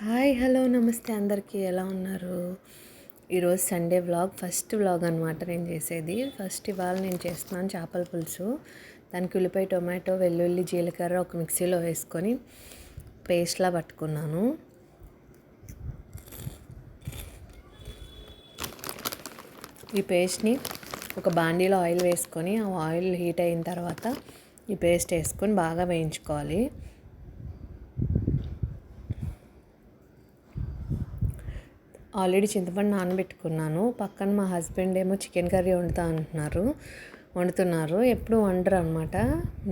Hi hello నమస్తే అందరికీ ఎలా ఉన్నారు? ఈరోజు సండే వ్లాగ్ ఫస్ట్ వ్లాగ్ అనమాట నేను చేసేది. ఫస్ట్ ఇవాళ నేను చేస్తున్నాను చేపల పులుసు. దానికి ఉల్లిపాయ టొమాటో వెల్లుల్లి జీలకర్ర ఒక మిక్సీలో వేసుకొని పేస్ట్లా పట్టుకున్నాను. ఈ పేస్ట్ని ఒక బాండీలో ఆయిల్ వేసుకొని ఆ ఆయిల్ హీట్ అయిన తర్వాత ఈ పేస్ట్ వేసుకొని బాగా వేయించుకోవాలి. ఆల్రెడీ చింతపండు నానబెట్టుకున్నాను. పక్కన మా హస్బెండ్ ఏమో చికెన్ కర్రీ వండుతున్నారు. ఎప్పుడు వండరు అనమాట.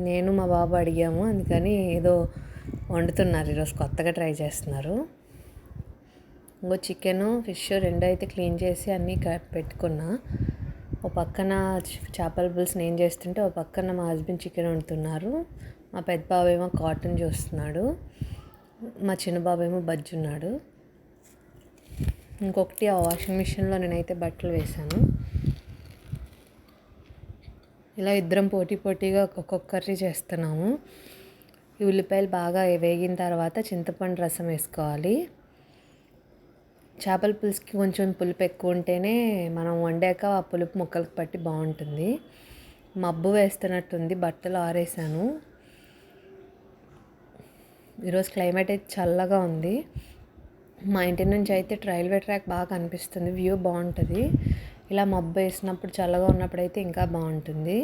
నేను మా బాబు అడిగాము, అందుకని ఏదో వండుతున్నారు. ఈరోజు కొత్తగా ట్రై చేస్తున్నారు. ఇంకో చికెను ఫిష్ రెండు అయితే క్లీన్ చేసి అన్నీ పెట్టుకున్నా. ఓ పక్కన చేపల పులుసు నేను చేస్తుంటే ఓ పక్కన మా హస్బెండ్ చికెన్ వండుతున్నారు. మా పెద్ద బాబు ఏమో కార్టూన్ చూస్తున్నాడు. మా చిన్న బాబు ఏమో బజ్జున్నాడు. ఇంకొకటి ఆ వాషింగ్ మిషన్లో నేనైతే బట్టలు వేసాను. ఇలా ఇద్దరం పోటీగా ఒక్కొక్క కర్రీ చేస్తున్నాము. ఈ ఉల్లిపాయలు బాగా వేగిన తర్వాత చింతపండు రసం వేసుకోవాలి. చేపల పులుసుకి కొంచెం పులుపు ఎక్కువ ఉంటేనే మనం వండాక ఆ పులుపు ముక్కలకు పట్టి బాగుంటుంది. మబ్బు వేస్తున్నట్టుంది, బట్టలు ఆరేసాను. ఈరోజు క్లైమేట్ అయితే చల్లగా ఉంది. మా ఇంటి నుంచి అయితే రైల్వే ట్రాక్ బాగా కనిపిస్తుంది, వ్యూ బాగుంటుంది. ఇలా మబ్బు వేసినప్పుడు చల్లగా ఉన్నప్పుడు అయితే ఇంకా బాగుంటుంది.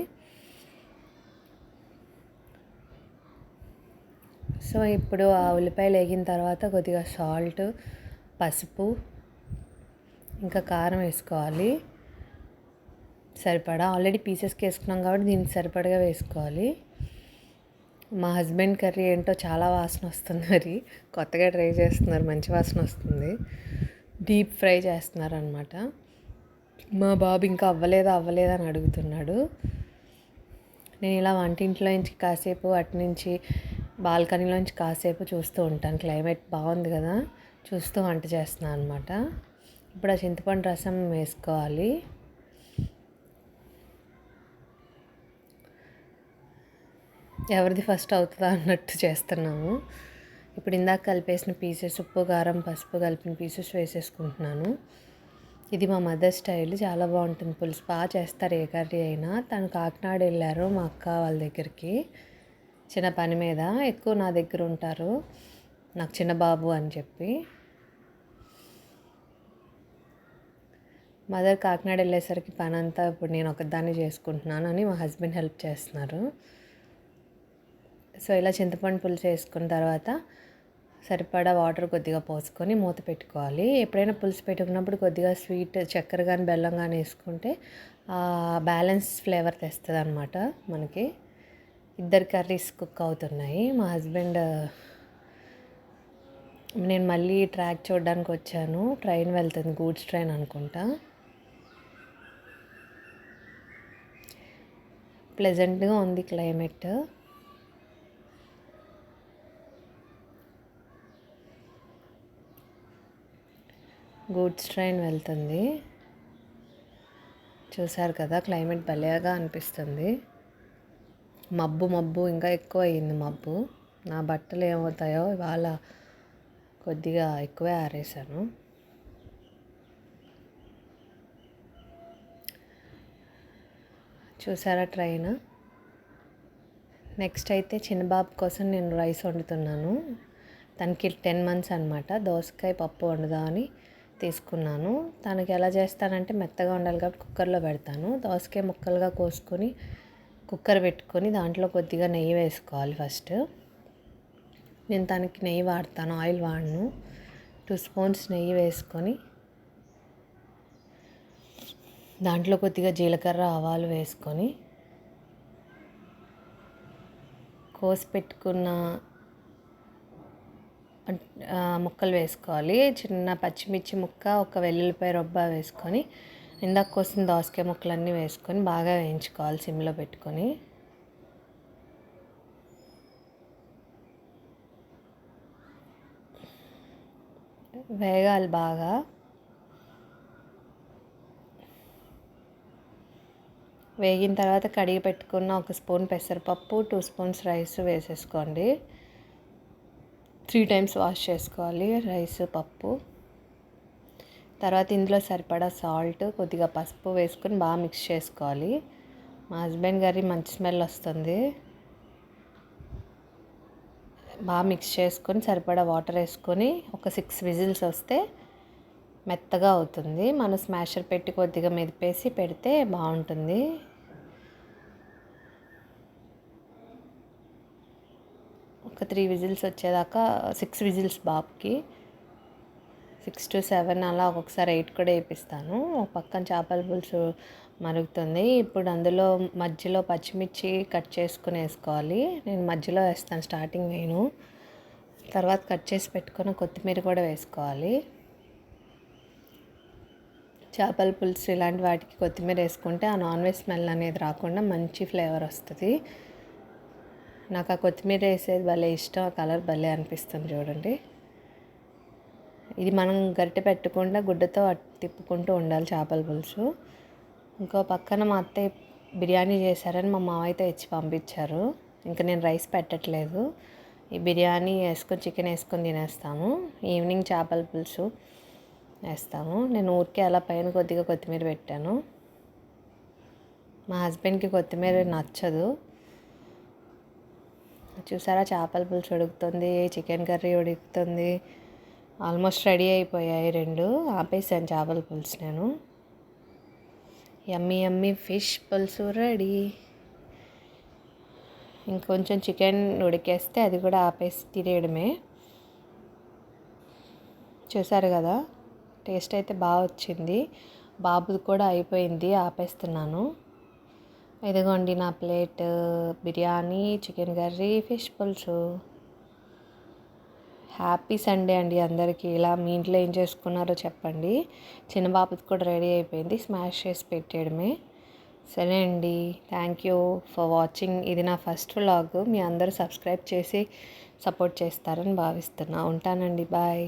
సో ఇప్పుడు ఆ ఉల్లిపాయలు వేగిన తర్వాత కొద్దిగా సాల్ట్, పసుపు, ఇంకా కారం వేసుకోవాలి సరిపడా. ఆల్రెడీ పీసెస్కి వేసుకున్నాం కాబట్టి దీనికి సరిపడగా వేసుకోవాలి. మా హస్బెండ్ కర్రీ ఏంటో చాలా వాసన వస్తుంది. మరి కొత్తగా ట్రై చేస్తున్నారు, మంచి వాసన వస్తుంది. డీప్ ఫ్రై చేస్తున్నారు అనమాట. మా బాబు ఇంకా అవ్వలేదా అని అడుగుతున్నాడు. నేను ఇలా వంటింట్లో నుంచి కాసేపు అటునుంచి బాల్కనీలోంచి కాసేపు చూస్తూ ఉంటాను. క్లైమేట్ బాగుంది కదా, చూస్తూ వంట చేస్తున్నాను అనమాట. ఇప్పుడు ఆ చింతపండు రసం వేసుకోవాలి. ఎవరిది ఫస్ట్ అవుతుందా అన్నట్టు చేస్తున్నాము. ఇప్పుడు ఇందాక కలిపేసిన పీసెస్, ఉప్పు కారం పసుపు కలిపిన పీసెస్ వేసేసుకుంటున్నాను. ఇది మా మదర్ స్టైల్, చాలా బాగుంటుంది. పులుసు బాగా చేస్తారు ఏ కర్రీ అయినా. తను కాకినాడ వెళ్ళారు మా అక్క వాళ్ళ దగ్గరికి చిన్న పని మీద. ఎక్కువ నా దగ్గర ఉంటారు, నాకు చిన్న బాబు అని చెప్పి. మదర్ కాకినాడ వెళ్ళేసరికి పని అంతా ఇప్పుడు నేను ఒకదాన్ని చేసుకుంటున్నాను అని మా హస్బెండ్ హెల్ప్ చేస్తున్నారు. సో ఇలా చింతపండు పులుసు వేసుకున్న తర్వాత సరిపడా వాటర్ కొద్దిగా పోసుకొని మూత పెట్టుకోవాలి. ఎప్పుడైనా పులుసు పెట్టుకున్నప్పుడు కొద్దిగా స్వీట్ చక్కెర కానీ బెల్లం కానీ వేసుకుంటే బ్యాలెన్స్ ఫ్లేవర్ తెస్తుంది అనమాట మనకి. ఇద్దరు కర్రీస్ కుక్ అవుతున్నాయి. మా హస్బెండ్, నేను మళ్ళీ ట్రాక్ చూడడానికి వచ్చాను. ట్రైన్ వెళ్తుంది, గూడ్స్ ట్రైన్ అనుకుంటా. ప్లెజెంట్గా ఉంది క్లైమేట్. గూడ్స్ ట్రైన్ వెళ్తుంది. చూసారు కదా, క్లైమేట్ భలేగా అనిపిస్తుంది. మబ్బు ఇంకా ఎక్కువ అయ్యింది మబ్బు. నా బట్టలు ఏమవుతాయో ఇవాళ కొద్దిగా ఎక్కువే ఆరేసాను. చూసారా ట్రైన్. నెక్స్ట్ అయితే చిన్నబాబు కోసం నేను రైస్ వండుతున్నాను. తనకి 10 months అనమాట. దోసకాయ పప్పు వండుదామని తీసుకున్నాను. తనకి ఎలా చేస్తానంటే మెత్తగా ఉండాలి కాబట్టి కుక్కర్లో పెడతాను. దోసకాయ ముక్కలుగా కోసుకొని కుక్కర్ పెట్టుకొని దాంట్లో కొద్దిగా నెయ్యి వేసుకోవాలి ఫస్ట్. నేను తనకి నెయ్యి వాడతాను, ఆయిల్ వాడను. 2 spoons నెయ్యి వేసుకొని దాంట్లో కొద్దిగా జీలకర్ర ఆవాలు వేసుకొని కోసి పెట్టుకున్న ముక్కలు వేసుకోవాలి. చిన్న పచ్చిమిర్చి ముక్క, ఒక వెల్లుల్లిపాయ రొబ్బ వేసుకొని ఇందాక కోసిన దోసకాయ ముక్కలన్నీ వేసుకొని బాగా వేయించుకోవాలి సిమ్లో పెట్టుకొని. వేగాలి బాగా. వేగిన తర్వాత కడిగి పెట్టుకున్న 1 spoon పెసరపప్పు, 2 spoons రైస్ వేసేసుకోండి. 3 టైమ్స్ వాష్ చేసుకోవాలి రైస్, పప్పు. తర్వాత ఇందులో సరిపడా సాల్ట్, కొద్దిగా పసుపు వేసుకొని బాగా మిక్స్ చేసుకోవాలి. మా హస్బెండ్ గారి మంచి స్మెల్ వస్తుంది. బాగా మిక్స్ చేసుకొని సరిపడా వాటర్ వేసుకొని ఒక 6 విజిల్స్ వస్తే మెత్తగా అవుతుంది. మనం స్మాషర్ పెట్టి కొద్దిగా మెదిపేసి పెడితే బాగుంటుంది. ఒక 3 విజిల్స్ వచ్చేదాకా 6 విజిల్స్ బాబుకి 6 to 7 అలా ఒక్కొక్కసారి 8 కూడా వేపిస్తాను. ఒక పక్కన చేపల పులుసు మరుగుతుంది. ఇప్పుడు అందులో మధ్యలో పచ్చిమిర్చి కట్ చేసుకుని వేసుకోవాలి. నేను మధ్యలో వేస్తాను, స్టార్టింగ్ వేయను. తర్వాత కట్ చేసి పెట్టుకొని కొత్తిమీర కూడా వేసుకోవాలి. చేపల పులుసు ఇలాంటి వాటికి కొత్తిమీర వేసుకుంటే ఆ నాన్ వెజ్ స్మెల్ అనేది రాకుండా మంచి ఫ్లేవర్ వస్తుంది. నాకు ఆ కొత్తిమీర వేసేది భలే ఇష్టం. ఆ కలర్ భలే అనిపిస్తుంది చూడండి. ఇది మనం గరిటె పెట్టకుండా గుడ్డతో తిప్పుకుంటూ ఉండాలి చేపల పులుసు. ఇంకో పక్కన మా అత్తయ్య బిర్యానీ చేశారని మా మావయ్యతో ఇచ్చి పంపించారు. ఇంకా నేను రైస్ పెట్టట్లేదు. ఈ బిర్యానీ వేసుకొని చికెన్ వేసుకొని తినేస్తాము. ఈవినింగ్ చేపల పులుసు వేస్తాము. నేను ఊరికే అలా పైన కొద్దిగా కొత్తిమీర పెట్టాను. మా హస్బెండ్కి కొత్తిమీర నచ్చదు. చూసారా, చేపల పులుసు ఉడుకుతుంది, చికెన్ కర్రీ ఉడుకుతుంది. ఆల్మోస్ట్ రెడీ అయిపోయాయి 2. ఆపేసాను చేపల పులుసు నేను. యమ్మీ యమ్మీ ఫిష్ పులుసు రెడీ. ఇంకొంచెం చికెన్ ఉడికేస్తే అది కూడా ఆపేసి తినేయడమే. చూసారు కదా, టేస్ట్ అయితే బాగా వచ్చింది. బాబుది కూడా అయిపోయింది, ఆపేస్తున్నాను. ఇదిగోండి నా plate biryani, chicken curry, fish పులుసు. హ్యాపీ సండే అండి అందరికీ. ఇలా మీ ఇంట్లో ఏం చేసుకున్నారో చెప్పండి. చిన్న బాబుది కూడా రెడీ అయిపోయింది, స్మాష్ చేసి పెట్టేయడమే. సరే అండి, థ్యాంక్ యూ ఫర్ వాచింగ్. ఇది నా ఫస్ట్ వ్లాగ్. మీ అందరూ సబ్స్క్రైబ్ చేసి సపోర్ట్ చేస్తారని భావిస్తున్నా. ఉంటానండి, బాయ్.